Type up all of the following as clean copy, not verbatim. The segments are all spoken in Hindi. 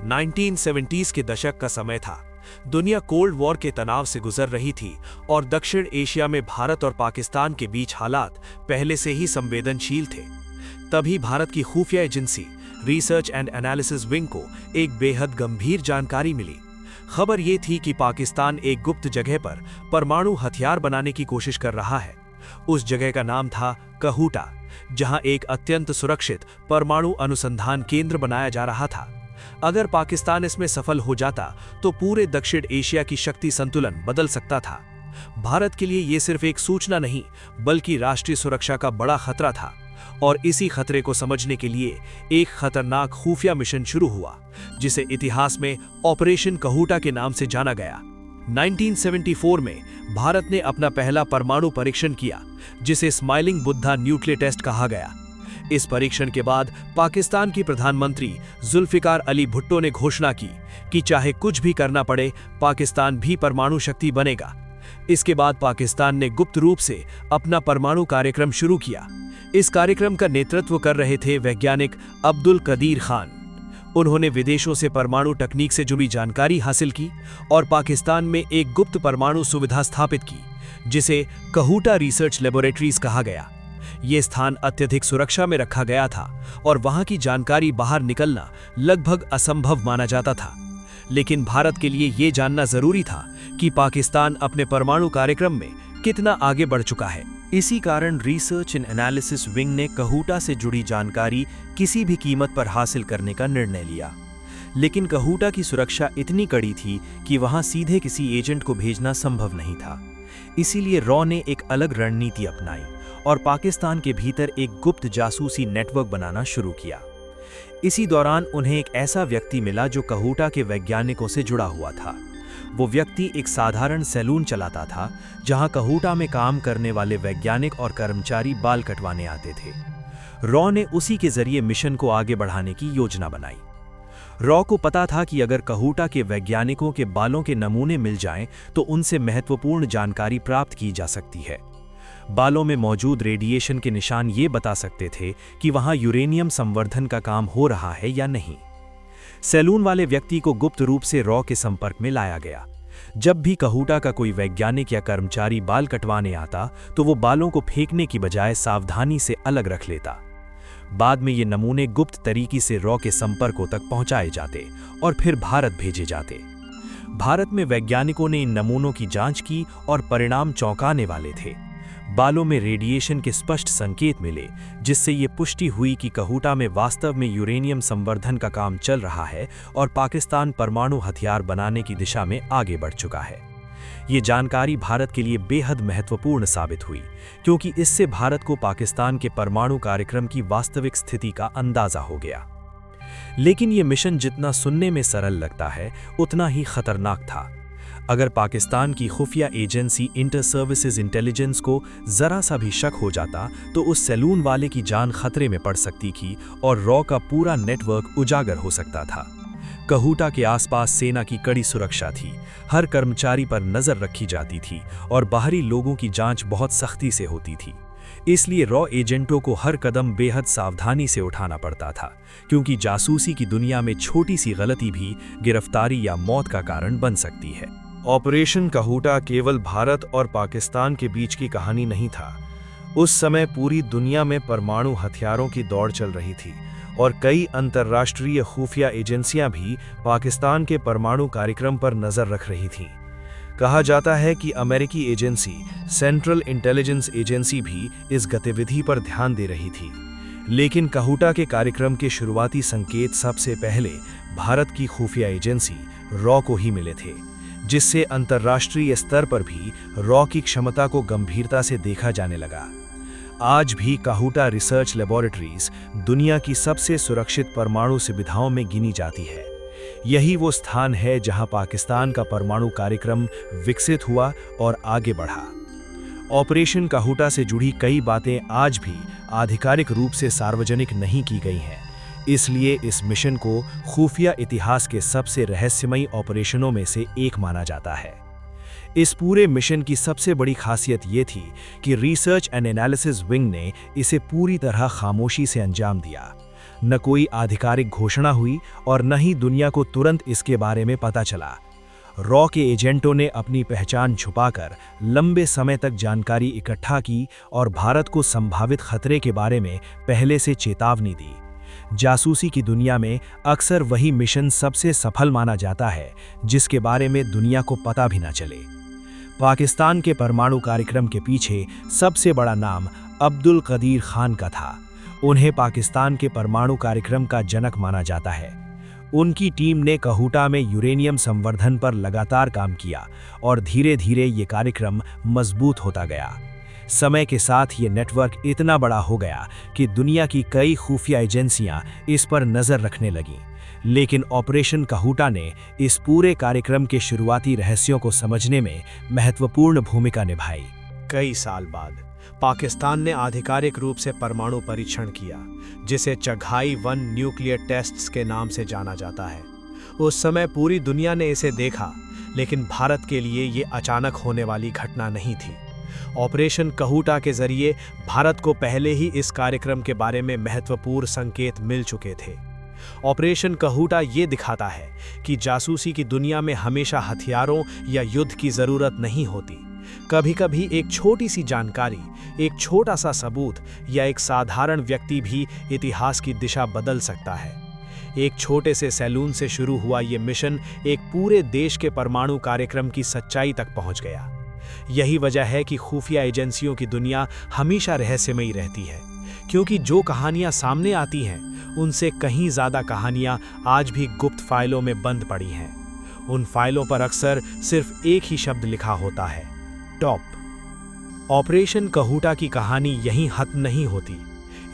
1970s के दशक का समय था। दुनिया कोल्ड वॉर के तनाव से गुजर रही थी और दक्षिण एशिया में भारत और पाकिस्तान के बीच हालात पहले से ही संवेदनशील थे। तभी भारत की खुफिया agency research and analysis wing को एक बेहद गंभीर जानकारी मिली। खबर ये थी कि पाकिस्तान एक गुप्त जगह पर परमाणु हथियार बनाने की कोशिश कर रहा है। उस जगह का नाम था कहूटा, जहां एक अत्यंत सुरक्षित परमाणु अनुसंधान केंद्र बनाया जा रहा था। अगर पाकिस्तान इसमें सफल हो जाता तो पूरे दक्षिण एशिया की शक्ति संतुलन बदल सकता था। भारत के लिए यह सिर्फ एक सूचना नहीं बल्कि राष्ट्रीय सुरक्षा का बड़ा खतरा था और इसी खतरे को समझने के लिए एक खतरनाक खुफिया मिशन शुरू हुआ, जिसे इतिहास में ऑपरेशन कहूटा के नाम से जाना गया। 1974 में भारत ने अपना पहला परमाणु परीक्षण किया, जिसे स्माइलिंग बुद्धा न्यूक्लियर टेस्ट कहा गया। इस परीक्षण के बाद पाकिस्तान की प्रधानमंत्री जुल्फिकार अली भुट्टो ने घोषणा की कि चाहे कुछ भी करना पड़े, पाकिस्तान भी परमाणु शक्ति बनेगा। इसके बाद पाकिस्तान ने गुप्त रूप से अपना परमाणु कार्यक्रम शुरू किया। इस कार्यक्रम का नेतृत्व कर रहे थे वैज्ञानिक अब्दुल कदीर खान। उन्होंने विदेशों से परमाणु तकनीक से जुड़ी जानकारी हासिल की और पाकिस्तान में एक गुप्त परमाणु सुविधा स्थापित की, जिसे कहूटा रिसर्च लेबोरेटरीज कहा गया। ये स्थान अत्यधिक सुरक्षा में रखा गया था और वहां की जानकारी बाहर निकलना लगभग असंभव माना जाता था। लेकिन भारत के लिए ये जानना जरूरी था कि पाकिस्तान अपने परमाणु कार्यक्रम में कितना आगे बढ़ चुका है। इसी कारण रिसर्च एंड एनालिसिस विंग ने कहूटा से जुड़ी जानकारी किसी भी कीमत पर हासिल करने का निर्णय लिया। लेकिन कहूटा की सुरक्षा इतनी कड़ी थी कि वहां सीधे किसी एजेंट को भेजना संभव नहीं था। इसीलिए रॉ ने एक अलग रणनीति अपनाई और पाकिस्तान के भीतर एक गुप्त जासूसी नेटवर्क बनाना शुरू किया। इसी दौरान उन्हें एक ऐसा व्यक्ति मिला जो कहूटा के वैज्ञानिकों से जुड़ा हुआ था। वो व्यक्ति एक साधारण सैलून चलाता था, जहां कहूटा में काम करने वाले वैज्ञानिक और कर्मचारी बाल कटवाने आते थे। रॉ ने उसी के जरिए मिशन को आगे बढ़ाने की योजना बनाई। रॉ को पता था कि अगर कहूटा के वैज्ञानिकों के बालों के नमूने मिल जाएं, तो उनसे महत्वपूर्ण जानकारी प्राप्त की जा सकती है। बालों में मौजूद रेडिएशन के निशान ये बता सकते थे कि वहां यूरेनियम संवर्धन का काम हो रहा है या नहीं। सैलून वाले व्यक्ति को गुप्त रूप से रॉ के संपर्क में लाया गया। जब भी कहूटा का कोई वैज्ञानिक या कर्मचारी बाल कटवाने आता, तो वो बालों को फेंकने की बजाय सावधानी से अलग रख लेता। बाद में ये नमूने गुप्त तरीके से रॉ के संपर्कों तक पहुंचाए जाते और फिर भारत भेजे जाते। भारत में वैज्ञानिकों ने इन नमूनों की जांच की और परिणाम चौंकाने वाले थे। बालों में रेडिएशन के स्पष्ट संकेत मिले, जिससे ये पुष्टि हुई कि कहूटा में वास्तव में यूरेनियम संवर्धन का काम चल रहा है और पाकिस्तान परमाणु हथियार बनाने की दिशा में आगे बढ़ चुका है। ये जानकारी भारत के लिए बेहद महत्वपूर्ण साबित हुई, क्योंकि इससे भारत को पाकिस्तान के परमाणु कार्यक्रम की वास्तविक स्थिति का अंदाजा हो गया। लेकिन ये मिशन जितना सुनने में सरल लगता है, उतना ही खतरनाक था। अगर पाकिस्तान की खुफिया एजेंसी इंटर सर्विसेज इंटेलिजेंस को जरा सा भी शक हो जाता, तो उस सैलून वाले की जान खतरे में पड़ सकती थी और रॉ का पूरा नेटवर्क उजागर हो सकता था। कहूटा के आसपास सेना की कड़ी सुरक्षा थी, हर कर्मचारी पर नजर रखी जाती थी और बाहरी लोगों की जांच बहुत सख्ती से होती थी। इसलिए रॉ एजेंटों को हर कदम बेहद सावधानी से उठाना पड़ता था, क्योंकि जासूसी की दुनिया में छोटी सी गलती भी गिरफ्तारी या मौत का कारण बन सकती है। ऑपरेशन कहूटा केवल भारत और पाकिस्तान के बीच की कहानी नहीं था। उस समय पूरी दुनिया में परमाणु हथियारों की दौड़ चल रही थी और कई अंतर्राष्ट्रीय खुफिया एजेंसियां भी पाकिस्तान के परमाणु कार्यक्रम पर नजर रख रही थीं। कहा जाता है कि अमेरिकी एजेंसी सेंट्रल इंटेलिजेंस एजेंसी भी इस गतिविधि पर ध्यान दे रही थी। लेकिन कहूटा के कार्यक्रम के शुरुआती संकेत सबसे पहले भारत की खुफिया एजेंसी रॉ को ही मिले थे, जिससे अंतर्राष्ट्रीय स्तर पर भी रॉ की क्षमता को गंभीरता से देखा जाने लगा। आज भी कहूटा रिसर्च लेबोरेटरीज दुनिया की सबसे सुरक्षित परमाणु सुविधाओं में गिनी जाती है। यही वो स्थान है जहां पाकिस्तान का परमाणु कार्यक्रम विकसित हुआ और आगे बढ़ा। ऑपरेशन कहूटा से जुड़ी कई बातें आज भी आधिकारिक रूप से सार्वजनिक नहीं की गई हैं। इसलिए इस मिशन को खुफिया इतिहास के सबसे रहस्यमयी ऑपरेशनों में से एक माना जाता है। इस पूरे मिशन की सबसे बड़ी खासियत ये थी कि रिसर्च एंड एनालिसिस विंग ने इसे पूरी तरह खामोशी से अंजाम दिया। न कोई आधिकारिक घोषणा हुई और न ही दुनिया को तुरंत इसके बारे में पता चला। रॉ के एजेंटों ने अपनी पहचान छुपाकर लंबे समय तक जानकारी इकट्ठा की और भारत को संभावित खतरे के बारे में पहले से चेतावनी दी। जासूसी की दुनिया में अक्सर वही मिशन सबसे सफल माना जाता है जिसके बारे में दुनिया को पता भी न चले। पाकिस्तान के परमाणु कार्यक्रम के पीछे सबसे बड़ा नाम अब्दुल कदीर खान का था। उन्हें पाकिस्तान के परमाणु कार्यक्रम का जनक माना जाता है। उनकी टीम ने कहूटा में यूरेनियम संवर्धन पर लगातार काम किया और धीरे धीरे ये कार्यक्रम मजबूत होता गया। समय के साथ ये नेटवर्क इतना बड़ा हो गया कि दुनिया की कई खुफिया एजेंसियां इस पर नज़र रखने लगीं। लेकिन ऑपरेशन कहूटा ने इस पूरे कार्यक्रम के शुरुआती रहस्यों को समझने में महत्वपूर्ण भूमिका निभाई। कई साल बाद पाकिस्तान ने आधिकारिक रूप से परमाणु परीक्षण किया, जिसे चगाई-1 न्यूक्लियर टेस्ट्स के नाम से जाना जाता है। उस समय पूरी दुनिया ने इसे देखा, लेकिन भारत के लिए ये अचानक होने वाली घटना नहीं थी। ऑपरेशन कहूटा के जरिए भारत को पहले ही इस कार्यक्रम के बारे में महत्वपूर्ण संकेत मिल चुके थे। ऑपरेशन कहूटा ये दिखाता है कि जासूसी की दुनिया में हमेशा हथियारों या युद्ध की जरूरत नहीं होती। कभी-कभी एक छोटी सी जानकारी, एक छोटा सा सबूत या एक साधारण व्यक्ति भी इतिहास की दिशा बदल सकता है। एक छोटे से सैलून से शुरू हुआ ये मिशन एक पूरे देश के परमाणु कार्यक्रम की सच्चाई तक पहुंच गया। यही वजह है कि खुफिया एजेंसियों की दुनिया हमेशा रहस्यमयी रहती है, क्योंकि जो कहानियां सामने आती हैं उनसे कहीं ज़्यादा कहानियां आज भी गुप्त फाइलों में बंद पड़ी हैं। उन फाइलों पर अक्सर सिर्फ एक ही शब्द लिखा होता है, टॉप। ऑपरेशन कहूटा की कहानी यहीं खत्म नहीं होती।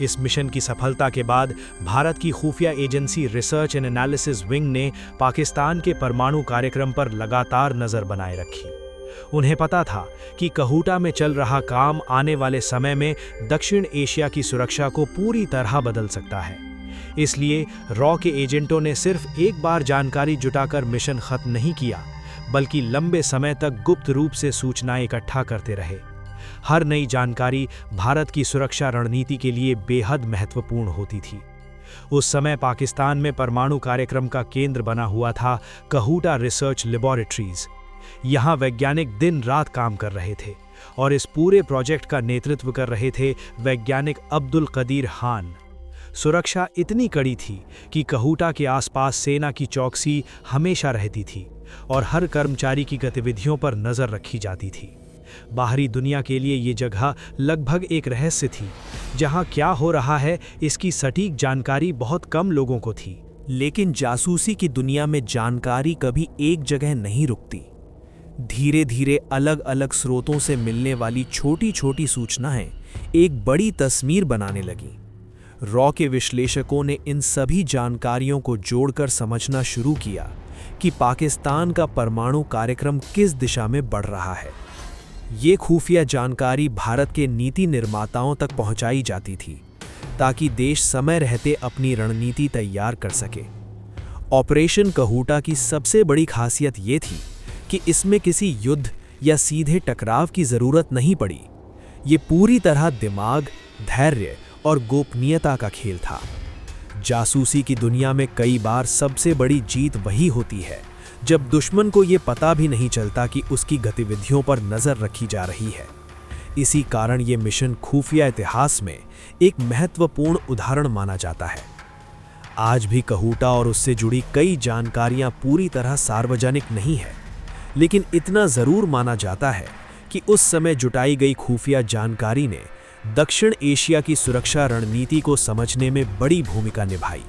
इस मिशन की सफलता के बाद भारत की खुफिया agency research and analysis wing ने पाकिस्तान के परमाणु कार्यक्रम पर लगातार नज़र बनाए रखी। उन्हें पता था कि कहूटा में चल रहा काम आने वाले समय में दक्षिण एशिया की सुरक्षा को पूरी तरह बदल सकता है। इसलिए रॉ के एजेंटों ने सिर्फ एक बार जानकारी जुटाकर मिशन खत्म नहीं किया, बल्कि लंबे समय तक गुप्त रूप से सूचनाएं इकट्ठा करते रहे। हर नई जानकारी भारत की सुरक्षा रणनीति के लिए बेहद महत्वपूर्ण होती थी। उस समय पाकिस्तान में परमाणु कार्यक्रम का केंद्र बना हुआ था कहूटा रिसर्च लेबोरेटरीज। यहाँ वैज्ञानिक दिन रात काम कर रहे थे और इस पूरे प्रोजेक्ट का नेतृत्व कर रहे थे वैज्ञानिक अब्दुल कदीर खान। सुरक्षा इतनी कड़ी थी कि कहूटा के आसपास सेना की चौकसी हमेशा रहती थी और हर कर्मचारी की गतिविधियों पर नज़र रखी जाती थी। बाहरी दुनिया के लिए ये जगह लगभग एक रहस्य थी, जहाँ क्या हो रहा है इसकी सटीक जानकारी बहुत कम लोगों को थी। लेकिन जासूसी की दुनिया में जानकारी कभी एक जगह नहीं रुकती। धीरे धीरे अलग अलग स्रोतों से मिलने वाली छोटी छोटी सूचनाएं एक बड़ी तस्वीर बनाने लगीं। रॉ के विश्लेषकों ने इन सभी जानकारियों को जोड़कर समझना शुरू किया कि पाकिस्तान का परमाणु कार्यक्रम किस दिशा में बढ़ रहा है। ये खुफिया जानकारी भारत के नीति निर्माताओं तक पहुंचाई जाती थी ताकि देश समय रहते अपनी रणनीति तैयार कर सके। ऑपरेशन कहूटा की सबसे बड़ी खासियत ये थी कि इसमें किसी युद्ध या सीधे टकराव की ज़रूरत नहीं पड़ी। ये पूरी तरह दिमाग, धैर्य और गोपनीयता का खेल था। जासूसी की दुनिया में कई बार सबसे बड़ी जीत वही होती है जब दुश्मन को ये पता भी नहीं चलता कि उसकी गतिविधियों पर नज़र रखी जा रही है। इसी कारण ये मिशन खुफिया इतिहास में एक महत्वपूर्ण उदाहरण माना जाता है। आज भी कहूटा और उससे जुड़ी कई जानकारियां पूरी तरह सार्वजनिक नहीं है, लेकिन इतना ज़रूर माना जाता है कि उस समय जुटाई गई खुफिया जानकारी ने दक्षिण एशिया की सुरक्षा रणनीति को समझने में बड़ी भूमिका निभाई।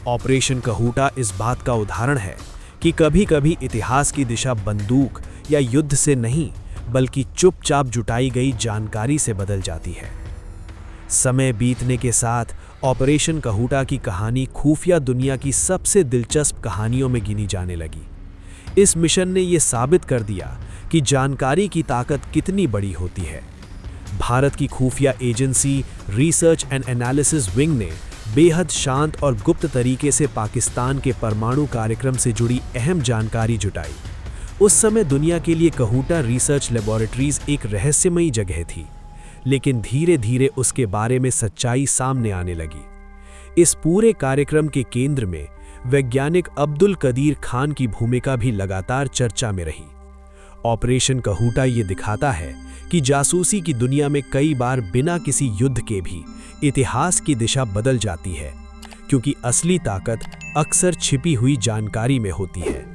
ऑपरेशन कहूटा इस बात का उदाहरण है कि कभी-कभी इतिहास की दिशा बंदूक या युद्ध से नहीं, बल्कि चुपचाप जुटाई गई जानकारी से बदल जाती है। समय बीतने के साथ ऑपरेशन कहूटा की कहानी खुफिया दुनिया की सबसे दिलचस्प कहानियों में गिनी जाने लगी। इस मिशन ने यह साबित कर दिया कि जानकारी की ताकत कितनी बड़ी होती है। भारत की खुफिया agency research and analysis wing ने बेहद शांत और गुप्त तरीके से पाकिस्तान के परमाणु कार्यक्रम से जुड़ी अहम जानकारी जुटाई। उस समय दुनिया के लिए कहूटा रिसर्च लेबोरेटरीज एक रहस्यमयी जगह थी, लेकिन धीरे धीरे उसके बारे में सच्चाई सामने आने लगी। इस पूरे कार्यक्रम के केंद्र में वैज्ञानिक अब्दुल कदीर खान की भूमिका भी लगातार चर्चा में रही। ऑपरेशन कहूटा ये दिखाता है कि जासूसी की दुनिया में कई बार बिना किसी युद्ध के भी इतिहास की दिशा बदल जाती है, क्योंकि असली ताकत अक्सर छिपी हुई जानकारी में होती है।